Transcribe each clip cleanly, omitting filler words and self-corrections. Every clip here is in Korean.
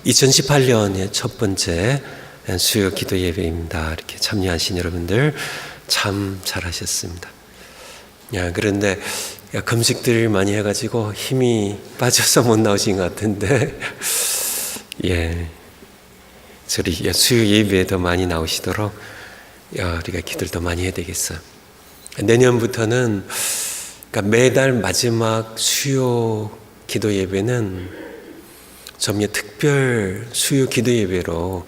2018년의 첫 번째 수요 기도 예배입니다. 이렇게 참여하신 여러분들 참 잘하셨습니다. 그런데 금식들 많이 해가지고 힘이 빠져서 못 나오신 것 같은데 저리 수요 예배에 더 많이 나오시도록 우리가 기도를 더 많이 해야 되겠어요. 내년부터는 그러니까 매달 마지막 수요 기도 예배는 좀 특별 수요 기도 예배로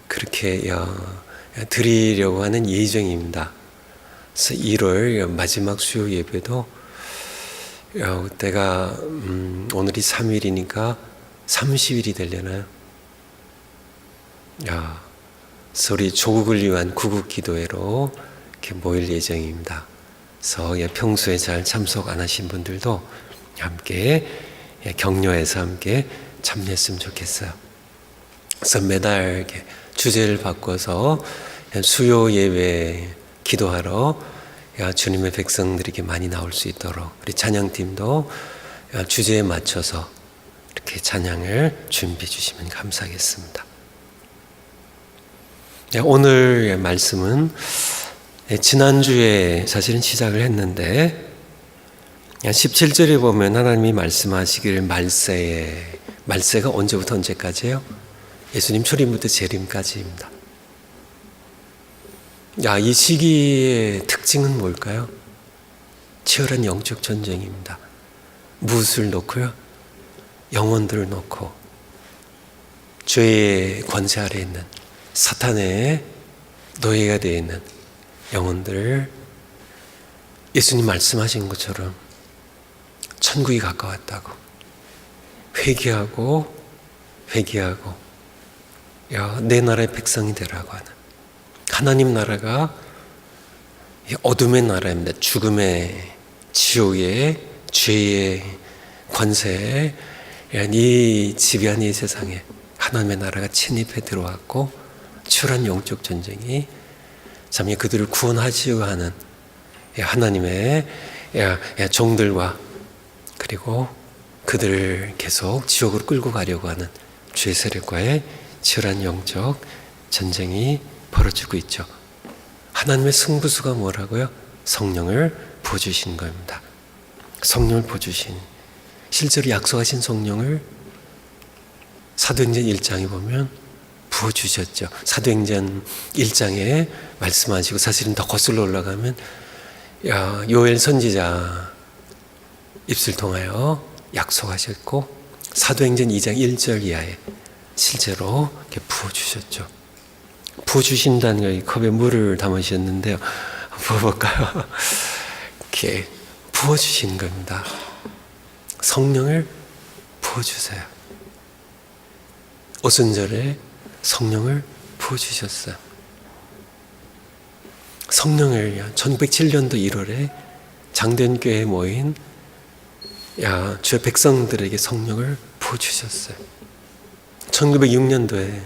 그렇게 드리려고 하는 예정입니다. 그래서 1월 마지막 수요 예배도 그때가 오늘이 3일이니까 30일이 되려나요? 그래서 우리 조국을 위한 구국 기도회로 이렇게 모일 예정입니다. 그래서 평소에 잘 참석 안 하신 분들도 함께 격려해서 함께 참여했으면 좋겠어요. 그래서 매달 이렇게 주제를 바꿔서 수요 예배 기도하러 주님의 백성들에게 많이 나올 수 있도록 우리 찬양팀도 주제에 맞춰서 이렇게 찬양을 준비해 주시면 감사하겠습니다. 오늘 말씀은 지난주에 사실은 시작을 했는데 17절에 보면 하나님이 말씀하시기를 말세가 언제부터 언제까지예요? 예수님 초림부터 재림까지입니다. 이 시기의 특징은 뭘까요? 치열한 영적 전쟁입니다. 무엇을 놓고요? 영혼들을 놓고 죄의 권세 아래 있는 사탄의 노예가 되어 있는 영혼들을 예수님 말씀하신 것처럼 천국이 가까웠다고 회개하고 내 나라의 백성이 되라고 하는 하나님 나라가 어둠의 나라입니다. 죽음의 지옥의 죄의 권세에 이 지배한 이 세상에 하나님의 나라가 침입해 들어왔고 치열한 영적 전쟁이 참 그들을 구원하시려 하는 하나님의 종들과 그리고 그들을 계속 지옥으로 끌고 가려고 하는 죄 세력과의 치열한 영적 전쟁이 벌어지고 있죠. 하나님의 승부수가 뭐라고요? 성령을 부어주신 겁니다. 성령을 부어주신, 실제로 약속하신 성령을 사도행전 1장에 보면 부어주셨죠. 사도행전 1장에 말씀하시고 사실은 더 거슬러 올라가면 요엘 선지자 입술 통하여 약속하셨고 사도행전 2장 1절 이하에 실제로 이렇게 부어주셨죠. 부어주신다는 거 컵에 물을 담으셨는데요. 부어볼까요? 이렇게 부어주신 겁니다. 성령을 부어주세요. 오순절에 성령을 부어주셨어요. 성령을 1907년도 1월에 장대현교회에 모인 주의 백성들에게 성령을 부어주셨어요. 1906년도에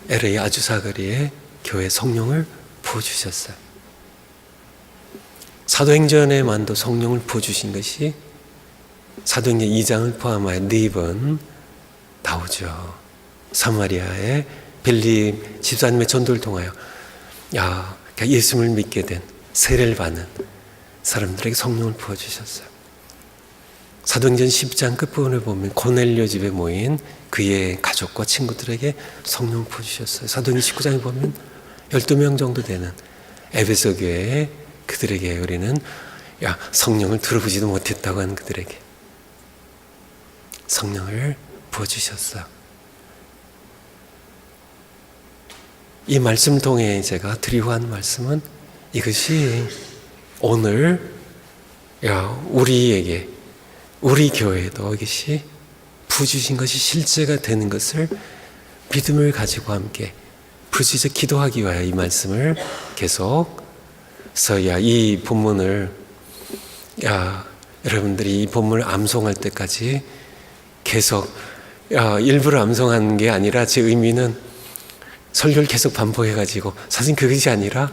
LA 아주사거리에 교회 성령을 부어주셨어요. 사도행전에만도 성령을 부어주신 것이 사도행전 2장을 포함하여 4번 나오죠. 사마리아의 빌립 집사님의 전도를 통하여 예수님을 믿게 된 세례를 받는 사람들에게 성령을 부어주셨어요. 사도행전 10장 끝부분을 보면 고넬료 집에 모인 그의 가족과 친구들에게 성령을 부어주셨어요. 사도행전 19장에 보면 12명 정도 되는 에베소 교회에 그들에게 우리는 성령을 들어보지도 못했다고 하는 그들에게 성령을 부어주셨어요. 이 말씀을 통해 제가 드리고 하는 말씀은 이것이 오늘 우리에게 우리 교회에도 이것이 부어주신 것이 실제가 되는 것을 믿음을 가지고 함께 부르짖어 기도하기 위하여 이 말씀을 계속 써야 이 본문을 여러분들이 이 본문을 암송할 때까지 계속 일부러 암송하는 게 아니라 제 의미는 설교를 계속 반복해가지고 사실 그것이 아니라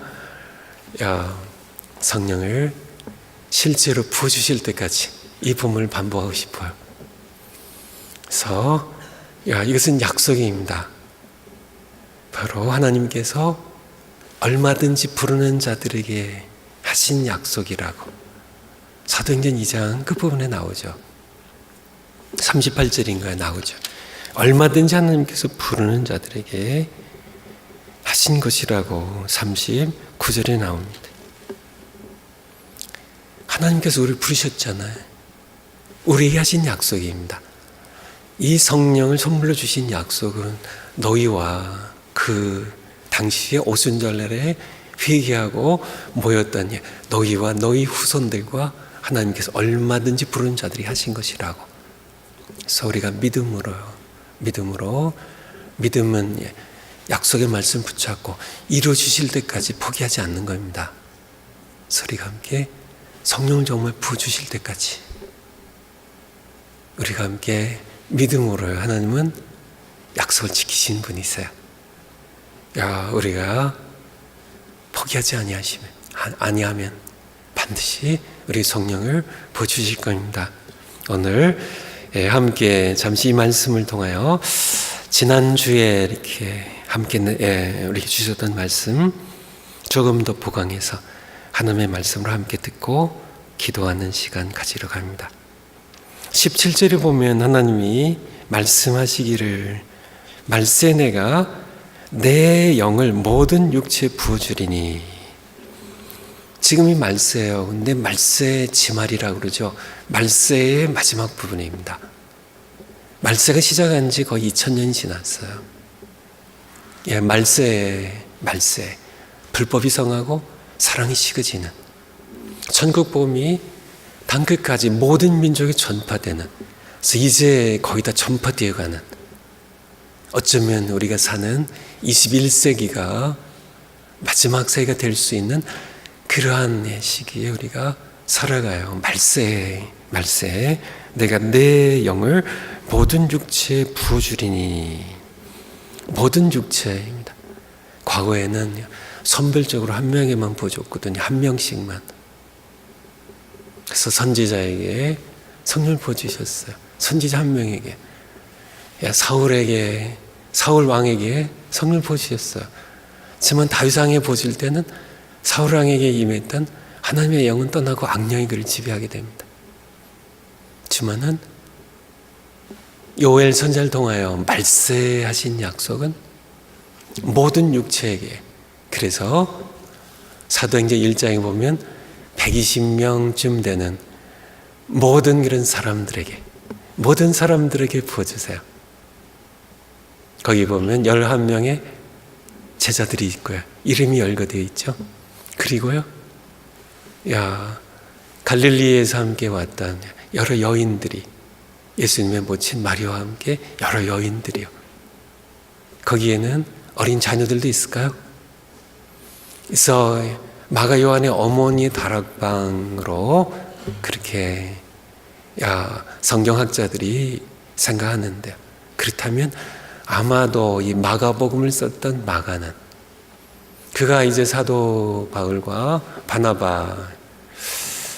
성령을 실제로 부어주실 때까지 이 본문을 반복하고 싶어요. 그래서 이것은 약속입니다. 바로 하나님께서 얼마든지 부르는 자들에게 하신 약속이라고 사도행전 2장 끝부분에 나오죠. 38절인가에 나오죠. 얼마든지 하나님께서 부르는 자들에게 하신 것이라고 39절에 나옵니다. 하나님께서 우리를 부르셨잖아요. 우리에게 하신 약속입니다. 이 성령을 선물로 주신 약속은 너희와 그 당시에 오순절날에 회개하고 모였던 너희와 너희 후손들과 하나님께서 얼마든지 부르는 자들이 하신 것이라고. 그래서 우리가 믿음은 약속의 말씀 붙잡고 이루어 주실 때까지 포기하지 않는 겁니다. 그래서 우리가 함께 성령을 정말 부어주실 때까지 우리가 함께 믿음으로요. 하나님은 약속을 지키신 분이세요. 우리가 포기하지 아니하면 반드시 우리 성령을 부어주실 겁니다. 오늘 함께 잠시 이 말씀을 통하여 지난주에 이렇게 함께 우리에게 주셨던 말씀 조금 더 보강해서 하나님의 말씀을 함께 듣고 기도하는 시간 가지러 갑니다. 17절에 보면 하나님이 말씀하시기를 말세 내가 내 영을 모든 육체에 부어주리니. 지금이 말세예요. 근데 말세의 지말이라고 그러죠. 말세의 마지막 부분입니다. 말세가 시작한 지 거의 2000년이 지났어요. 말세. 불법이 성하고 사랑이 식어지는 천국복음이 땅끝까지 모든 민족에 전파되는, 그래서 이제 거의 다 전파되어 가는, 어쩌면 우리가 사는 21세기가 마지막 세기가 될 수 있는 그러한 시기에 우리가 살아가요. 말세 내가 내 영을 모든 육체에 부어주리니. 모든 육체입니다. 과거에는 선별적으로 한 명에만 부어줬거든요. 한 명씩만. 그래서 선지자에게 성령을 부어주셨어요. 선지자 한 명에게. 사울 왕에게 성령을 부어주셨어요. 하지만 다윗 왕에 부어줄 때는 사울 왕에게 임했던 하나님의 영은 떠나고 악령이 그를 지배하게 됩니다. 하지만은 요엘 선지자를 통하여 말세하신 약속은 모든 육체에게. 그래서 사도행전 1장에 보면 120명쯤 되는 모든 그런 사람들에게 부어주세요. 거기 보면 11명의 제자들이 있고요. 이름이 열거되어 있죠. 그리고요, 갈릴리에서 함께 왔던 여러 여인들이, 예수님의 모친 마리아와 함께 여러 여인들이요. 거기에는 어린 자녀들도 있을까요? 그래서 마가 요한의 어머니 다락방으로 그렇게 성경학자들이 생각하는데, 그렇다면 아마도 이 마가복음을 썼던 마가는, 그가 이제 사도 바울과 바나바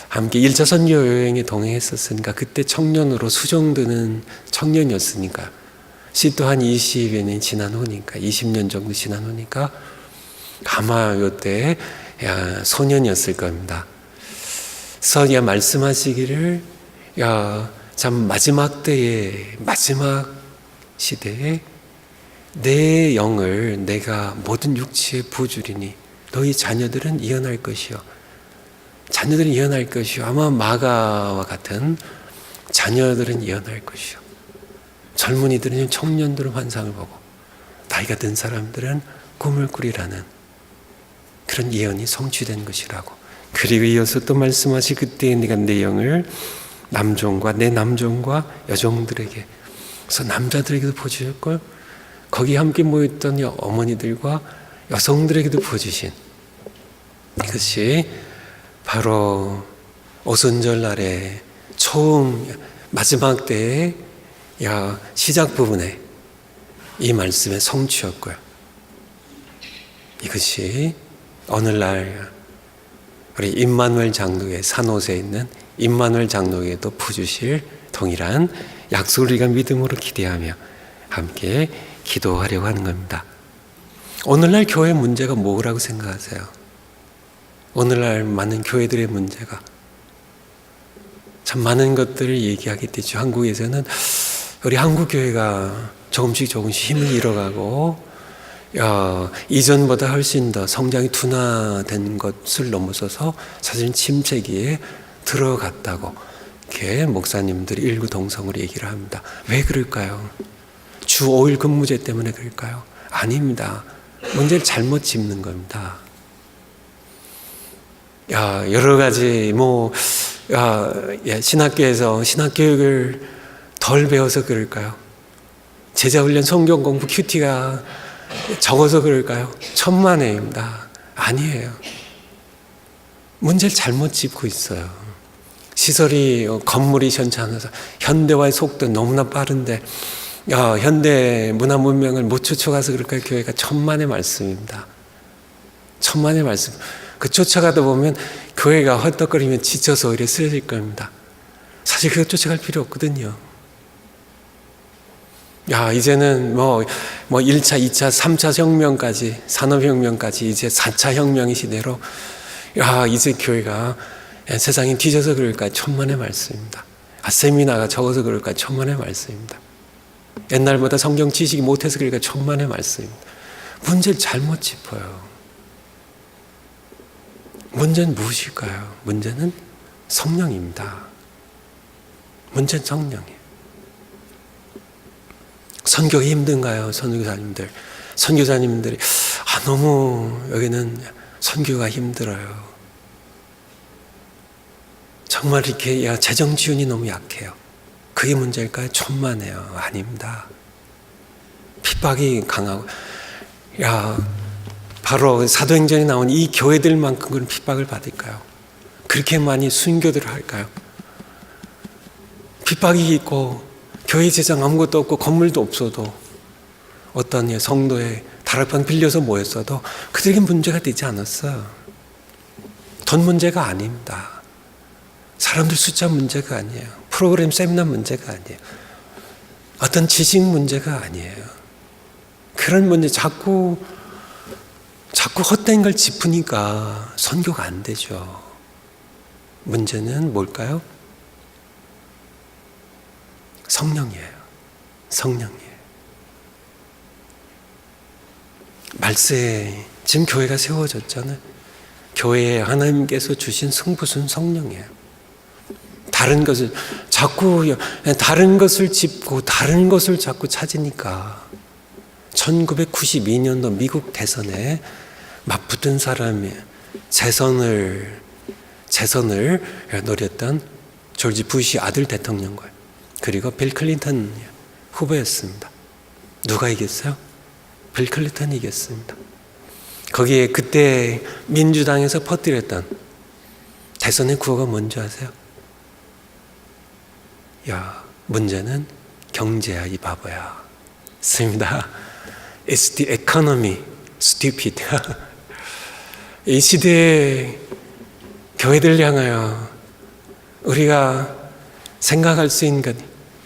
함께 1차 선교 여행에 동행했었으니까, 그때 청년으로 수종드는 청년이었으니까, 시도 한 20년이 지난 후니까, 20년 정도 지난 후니까 아마 이때 소년이었을 겁니다. 그래서 말씀하시기를 참 마지막 때에, 마지막 시대에 내 영을 내가 모든 육체에 부어주리니 너희 자녀들은 예언할 것이요. 자녀들은 예언할 것이요. 아마 마가와 같은 자녀들은 예언할 것이요. 젊은이들은, 청년들은 환상을 보고, 나이가 든 사람들은 꿈을 꾸리라는 그런 예언이 성취된 것이라고. 그리고 이어서 또 말씀하시 그때에 네가 내 영을 남종과 내 남종과 여종들에게, 그래서 남자들에게도 부어주셨고 거기 함께 모였던 어머니들과 여성들에게도 부어주신, 이것이 바로 오순절 날에 처음 마지막 때의 시작 부분에 이 말씀의 성취였고요. 이것이 오늘날 우리 임마누엘 장로회 산호세에 있는 임마누엘 장로회에도 부어주실 동일한 약속을 우리가 믿음으로 기대하며 함께 기도하려고 하는 겁니다. 오늘날 교회 문제가 뭐라고 생각하세요? 오늘날 많은 교회들의 문제가 참 많은 것들을 얘기하게 되죠. 한국에서는 우리 한국 교회가 조금씩 힘을 잃어가고 이전보다 훨씬 더 성장이 둔화된 것을 넘어서서 사실 침체기에 들어갔다고 이렇게 목사님들이 일구동성으로 얘기를 합니다. 왜 그럴까요? 주 5일 근무제 때문에 그럴까요? 아닙니다. 문제를 잘못 짚는 겁니다. 여러 가지 신학교에서 신학교육을 덜 배워서 그럴까요? 제자훈련 성경 공부 큐티가 적어서 그럴까요? 천만에입니다. 아니에요. 문제를 잘못 짚고 있어요. 시설이 건물이 현찮아서 현대화의 속도 너무나 빠른데 현대 문화 문명을 못 쫓아가서 그럴까요? 교회가 천만의 말씀입니다. 천만의 말씀. 그 쫓아가다 보면 교회가 헛떡거리면 지쳐서 오히려 쓰러질 겁니다. 사실 그거 쫓아갈 필요 없거든요. 이제는 1차, 2차, 3차 혁명까지, 산업혁명까지 이제 4차 혁명의 시대로 이제 교회가 세상이 뒤져서 그럴까? 천만의 말씀입니다. 세미나가 적어서 그럴까? 천만의 말씀입니다. 옛날보다 성경 지식이 못해서 그럴까? 천만의 말씀입니다. 문제를 잘못 짚어요. 문제는 무엇일까요? 문제는 성령입니다. 문제는 성령이에요. 선교가 힘든가요? 선교사님들. 선교사님들이 너무 여기는 선교가 힘들어요. 정말 이렇게 재정 지원이 너무 약해요. 그게 문제일까요? 천만에요. 아닙니다. 핍박이 강하고 바로 사도행전에 나온 이 교회들만큼 그런 핍박을 받을까요? 그렇게 많이 순교들을 할까요? 핍박이 있고 교회 재정 아무것도 없고 건물도 없어도 어떤 성도의 다락방 빌려서 모였어도 그들에게 문제가 되지 않았어요. 돈 문제가 아닙니다. 사람들 숫자 문제가 아니에요. 프로그램 세미나 문제가 아니에요. 어떤 지식 문제가 아니에요. 그런 문제 자꾸 헛된 걸 짚으니까 선교가 안 되죠. 문제는 뭘까요? 성령이에요. 성령이에요. 말세에 지금 교회가 세워졌잖아요. 교회에 하나님께서 주신 승부수는 성령이에요. 다른 것을 짚고 다른 것을 자꾸 찾으니까 1992년도 미국 대선에 맞붙은 사람이 재선을 노렸던 조지 부시 아들 대통령과 그리고 빌 클린턴 후보였습니다. 누가 이겼어요? 빌 클린턴이 이겼습니다. 거기에 그때 민주당에서 퍼뜨렸던 대선의 구호가 뭔지 아세요? 문제는 경제야 이 바보야. 습니다. It's the economy, stupid. 이 시대의 교회들 향하여 우리가 생각할 수 있는 것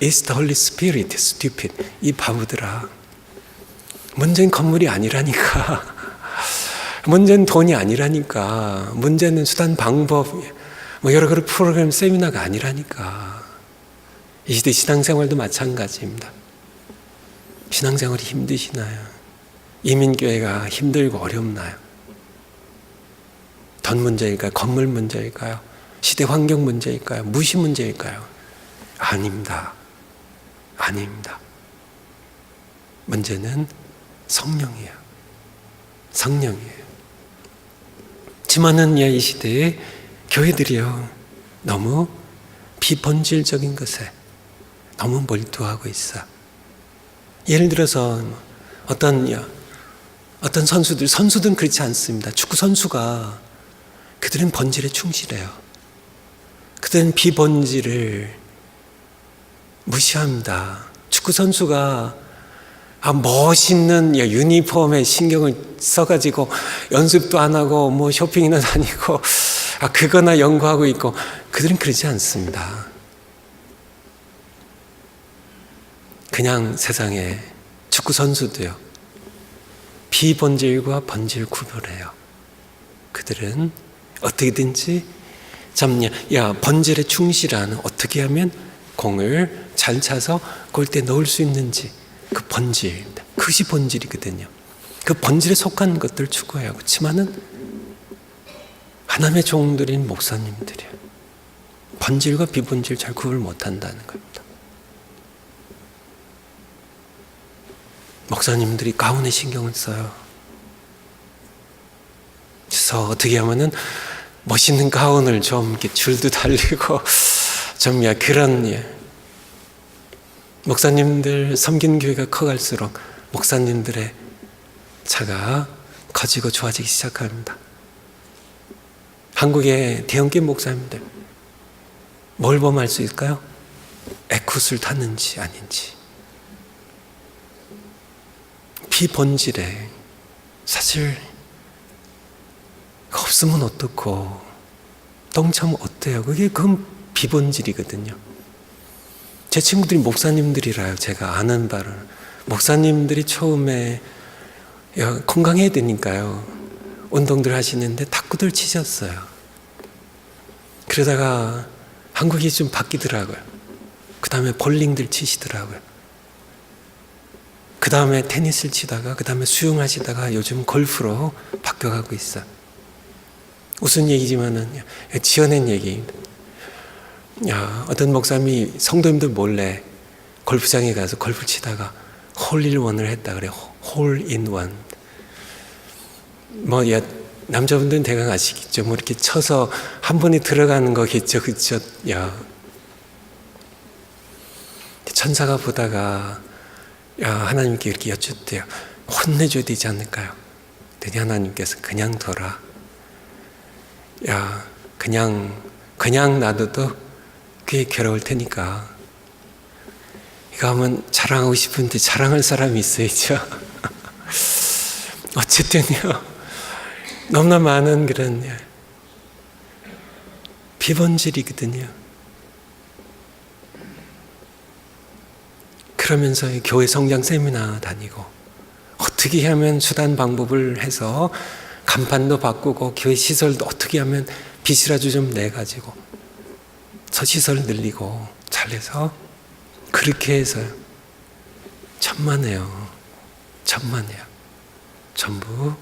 It's the Holy Spirit, stupid. 이 바보들아. 문제는 건물이 아니라니까. 문제는 돈이 아니라니까. 문제는 수단, 방법, 여러 가지 프로그램, 세미나가 아니라니까. 이 시대 신앙생활도 마찬가지입니다. 신앙생활이 힘드시나요? 이민교회가 힘들고 어렵나요? 돈 문제일까요? 건물 문제일까요? 시대 환경 문제일까요? 무시 문제일까요? 아닙니다. 아닙니다. 문제는 성령이에요. 성령이에요. 지만은 이 시대에 교회들이요 너무 비본질적인 것에 너무 몰두하고 있어. 예를 들어서 어떤 선수들은 그렇지 않습니다. 축구 선수가 그들은 본질에 충실해요. 그들은 비본질을 무시합니다. 축구 선수가 멋있는 유니폼에 신경을 써가지고 연습도 안 하고 쇼핑이나 다니고 그거나 연구하고 있고 그들은 그러지 않습니다. 그냥 세상에 축구 선수도요. 비본질과 본질 구별해요. 그들은 어떻게든지 본질에 충실한, 어떻게 하면 공을 잘 차서 골대에 넣을 수 있는지, 그 본질, 그것이 본질이거든요. 그 본질에 속한 것들을 추구해요. 그렇지만은 하나님의 종들인 목사님들이 본질과 비본질 잘 구별 못한다는 겁니다. 목사님들이 가운에 신경을 써요. 그래서 어떻게 하면은 멋있는 가운을 좀 이렇게 줄도 달리고 좀 그런 목사님들 섬긴 교회가 커갈수록 목사님들의 차가 커지고 좋아지기 시작합니다. 한국의 대형교 목사님들 뭘 보면 알 수 있을까요? 에쿠스를 탔는지 아닌지. 비본질에 사실 없으면 어떻고 똥차면 어때요? 그건 비본질이거든요. 제 친구들이 목사님들이라요. 제가 아는 바를. 목사님들이 처음에 건강해야 되니까요. 운동들 하시는데 탁구들 치셨어요. 그러다가 한국이 좀 바뀌더라고요. 그 다음에 볼링들 치시더라고요. 그 다음에 테니스를 치다가 그 다음에 수영하시다가 요즘 골프로 바뀌어가고 있어요. 무슨 얘기지만은 지어낸 얘기입니다. 어떤 목사님이 성도님들 몰래 골프장에 가서 골프 치다가 홀인원을 했다 그래요. 홀인원. 남자분들은 대강 아시겠죠. 이렇게 쳐서 한 번에 들어가는 거겠죠. 그쵸? 천사가 보다가 하나님께 이렇게 여쭙대요. 혼내줘야 되지 않을까요? 그랬더니 하나님께서 그냥 둬라. 그냥 놔둬도 그게 괴로울 테니까. 이거 하면 자랑하고 싶은데 자랑할 사람이 있어야죠. 어쨌든요. 너무나 많은 그런 비본질이거든요. 그러면서 교회 성장 세미나 다니고 어떻게 하면 수단 방법을 해서 간판도 바꾸고 교회 시설도 어떻게 하면 빚이라도 좀 내가지고 서시설 늘리고 잘해서 그렇게 해서 천만에요. 전부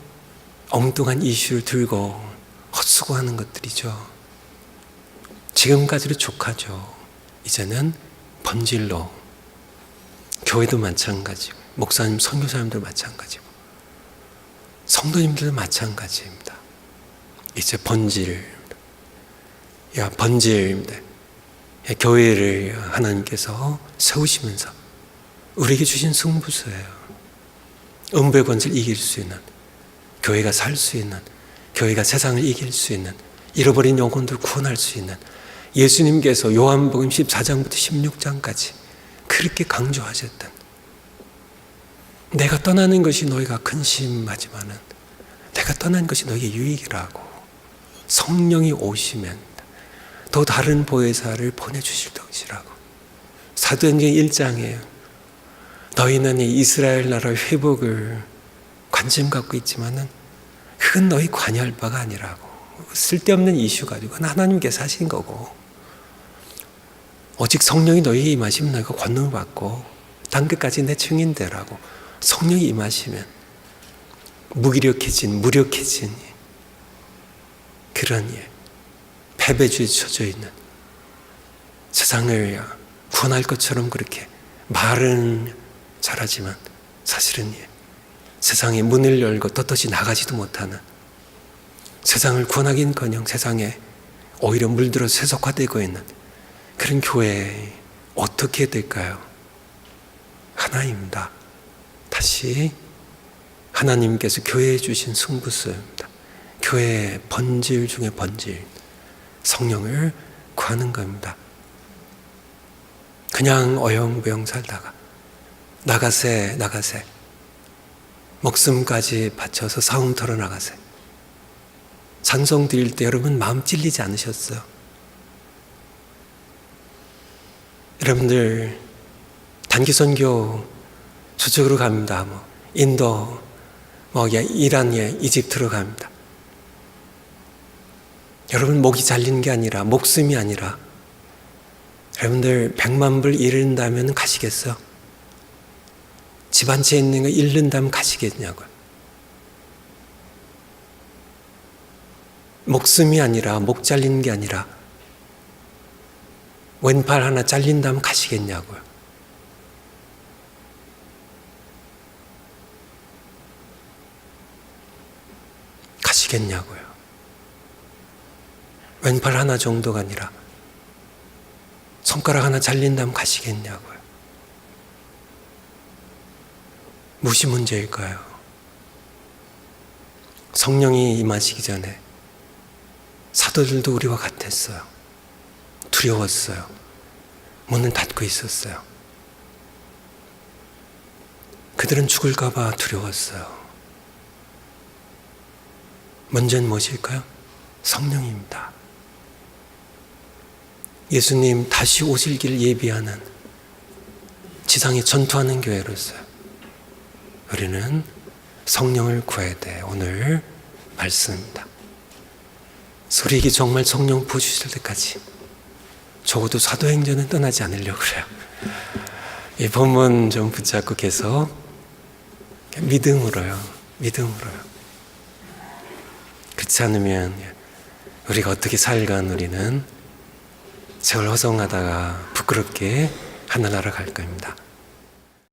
엉뚱한 이슈를 들고 헛수고하는 것들이죠. 지금까지도 족하죠. 이제는 본질로 교회도 마찬가지고 목사님, 선교사님도 마찬가지고 성도님들도 마찬가지입니다. 이제 본질입니다. 교회를 하나님께서 세우시면서 우리에게 주신 승부수예요. 음부의 권세를 이길 수 있는, 교회가 살 수 있는, 교회가 세상을 이길 수 있는, 잃어버린 영혼들 구원할 수 있는, 예수님께서 요한복음 14장부터 16장까지 그렇게 강조하셨던, 내가 떠나는 것이 너희가 근심하지만은 내가 떠난 것이 너희에게 유익이라고, 성령이 오시면 또 다른 보혜사를 보내주실 것이라고. 사도행전 1장에 너희는 이 이스라엘 나라의 회복을 관심 갖고 있지만은 그건 너희 관여할 바가 아니라고. 쓸데없는 이슈 가지고 그건 하나님께서 하신 거고, 오직 성령이 너희에게 임하시면 너희가 권능을 받고 땅끝까지 내 증인되라고. 성령이 임하시면 무력해진 그런 패배주의에 젖어 있는 세상을 구원할 것처럼 그렇게 말은 잘하지만 사실은 세상에 문을 열고 떳떳이 나가지도 못하는, 세상을 구원하긴커녕 세상에 오히려 물들어 세속화되고 있는 그런 교회에 어떻게 될까요? 하나입니다. 다시 하나님께서 교회에 주신 승부수입니다. 교회의 본질 중에 본질, 성령을 구하는 겁니다. 그냥 어영부영 살다가 나가세 목숨까지 바쳐서 싸움 털어 나가세. 찬송 드릴 때 여러분 마음 찔리지 않으셨어요? 여러분들 단기 선교 저쪽으로 갑니다. 뭐 인도, 이란, 이집트로 갑니다. 여러분, 목이 잘린 게 아니라, 목숨이 아니라, 여러분들 100만 불 잃는다면 가시겠어? 집 한 채 있는 거 잃는다면 가시겠냐고요. 목숨이 아니라, 목 잘리는 게 아니라, 왼팔 하나 잘린다면 가시겠냐고요. 가시겠냐고요. 왼팔 하나 정도가 아니라 손가락 하나 잘린다면 가시겠냐고요. 무엇이 문제일까요? 성령이 임하시기 전에 사도들도 우리와 같았어요. 두려웠어요. 문은 닫고 있었어요. 그들은 죽을까 봐 두려웠어요. 문제는 무엇일까요? 성령입니다. 예수님 다시 오실 길 예비하는 지상에 전투하는 교회로서요. 우리는 성령을 구해야 돼. 오늘 말씀입니다. 우리에게 정말 성령 부어주실 때까지 적어도 사도행전은 떠나지 않으려고 그래요. 이 본문 좀 붙잡고 계속 믿음으로요. 그렇지 않으면 우리가 어떻게 살간 우리는 세월 허송하다가 부끄럽게 하늘나라 갈 겁니다.